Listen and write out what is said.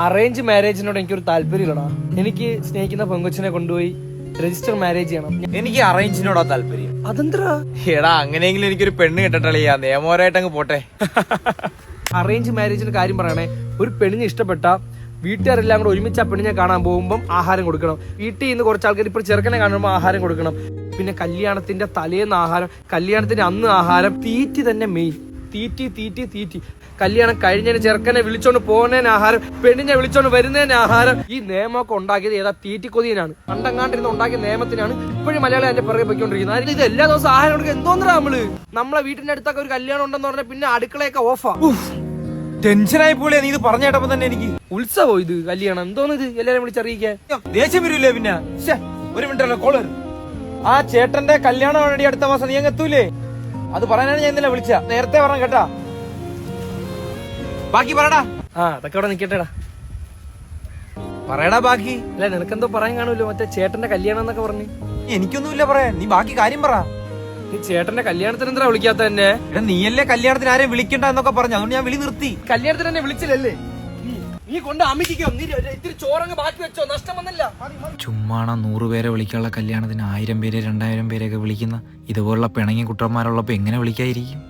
Arrange മാരേജിനോട് എനിക്കൊരു താല്പര്യമില്ലടാ. എനിക്ക് സ്നേഹിക്കുന്ന പെങ്കൊച്ചിനെ കൊണ്ടുപോയി രജിസ്റ്റർ മാരേജ് ചെയ്യണം. എനിക്ക് അറേഞ്ചിനോടാ താല്പര്യം. അതെന്താ? എടാ അങ്ങനെയെങ്കിലും എനിക്കൊരു പെണ്ണ് കിട്ടട്ടളിയാ, നിയമപരമായിട്ട് അങ്ങ് പോട്ടെ. അറേഞ്ച് മാരേജിന്റെ കാര്യം പറയണേ, ഒരു പെണ്ണിനെ ഇഷ്ടപ്പെട്ട വീട്ടുകാരെല്ലാം കൂടെ ഒരുമിച്ച് ആ പെണ്ണിനെ കാണാൻ പോകുമ്പോൾ ആഹാരം കൊടുക്കണം. വീട്ടിൽ നിന്ന് കുറച്ച് ആൾക്കാർ ഇപ്പോൾ ചെറുക്കനെ കാണുമ്പോൾ ആഹാരം കൊടുക്കണം. പിന്നെ കല്യാണത്തിന്റെ തലേന്ന് ആഹാരം, കല്യാണത്തിന്റെ അന്ന് ആഹാരം, തീറ്റി തന്നെ മെയിൻ. തീറ്റി തീറ്റി തീറ്റി. കല്യാണം കഴിഞ്ഞതിന് ചെറുക്കനെ വിളിച്ചോണ്ട് പോകുന്നതിന് ആഹാരം, പെണ്ണിനെ വിളിച്ചോണ്ട് വരുന്നതിന് ആഹാരം. ഈ നിയമമൊക്കെ ഉണ്ടാക്കിയത് ഏതാ? തീറ്റിക്കൊതിയനാണ്. പണ്ടങ്ങാണ്ടിരുന്ന് ഉണ്ടാക്കിയ നിയമത്തിനാണ് ഇപ്പോഴും മലയാളം എന്റെ പുറകെ പൊയ്ക്കൊണ്ടിരിക്കുന്നത്. ഇത് എല്ലാ ദിവസവും ആഹാരം കൊടുക്കുക എന്തോന്നാ? നമ്മളെ വീട്ടിന്റെ അടുത്തൊക്കെ ഒരു കല്യാണം ഉണ്ടെന്ന് പറഞ്ഞാൽ പിന്നെ അടുക്കളയൊക്കെ ഓഫാ. ടെൻഷനായി പോലെ നീ ഇത് പറഞ്ഞേട്ടപ്പോ തന്നെ എനിക്ക് ഉത്സവം. ഇത് കല്യാണം എന്തോന്ന്? ഇത് എല്ലാരും വിളിച്ചറിയിക്കാൻ ദേഷ്യം വരൂലേ? പിന്നെ ഒരു മിനിറ്റ് കോള് വരും. ആ ചേട്ടന്റെ കല്യാണം വേണ്ടി അടുത്ത മാസം നീ അങ്ങ് എത്തൂലേ? അത് പറയാനാണ് ഞാൻ ഇന്നലെ വിളിച്ച. നേരത്തെ പറഞ്ഞ കേട്ടാ. ബാക്കി പറയടാ. അതൊക്കെ അവിടെ നിക്കട്ടെടാ. പറയടാ ബാക്കി. അല്ല നിനക്കെന്തോ പറയാൻ കാണുമല്ലോ, മറ്റേ ചേട്ടന്റെ കല്യാണം എന്നൊക്കെ പറഞ്ഞു. എനിക്കൊന്നുമില്ല പറയാൻ, നീ ബാക്കി കാര്യം പറ. നീ ചേട്ടന്റെ കല്യാണത്തിന് എന്താ വിളിക്കാത്ത തന്നെ? എടാ നീയല്ലേ കല്യാണത്തിന് ആരെയും വിളിക്കണ്ട എന്നൊക്കെ പറഞ്ഞു, അതുകൊണ്ട് ഞാൻ വിളി നിർത്തി. കല്യാണത്തിന് തന്നെ വിളിച്ചില്ലല്ലേ? നീ കൊണ്ട് അമ്മിക്കോ, നീ ഇത്തിരി ചോറങ്ങ് ബാക്കി വെച്ചോ, നഷ്ടം വന്നില്ല. ചുമ്മാണ 100 പേരെ വിളിക്കാനുള്ള കല്യാണത്തിന് 1000 പേര് 2000 പേരെയൊക്കെ വിളിക്കുന്ന ഇതുപോലുള്ള പിണങ്ങി കുട്ടന്മാരുള്ളപ്പോ എങ്ങനെ വിളിക്കാതിരിക്കും?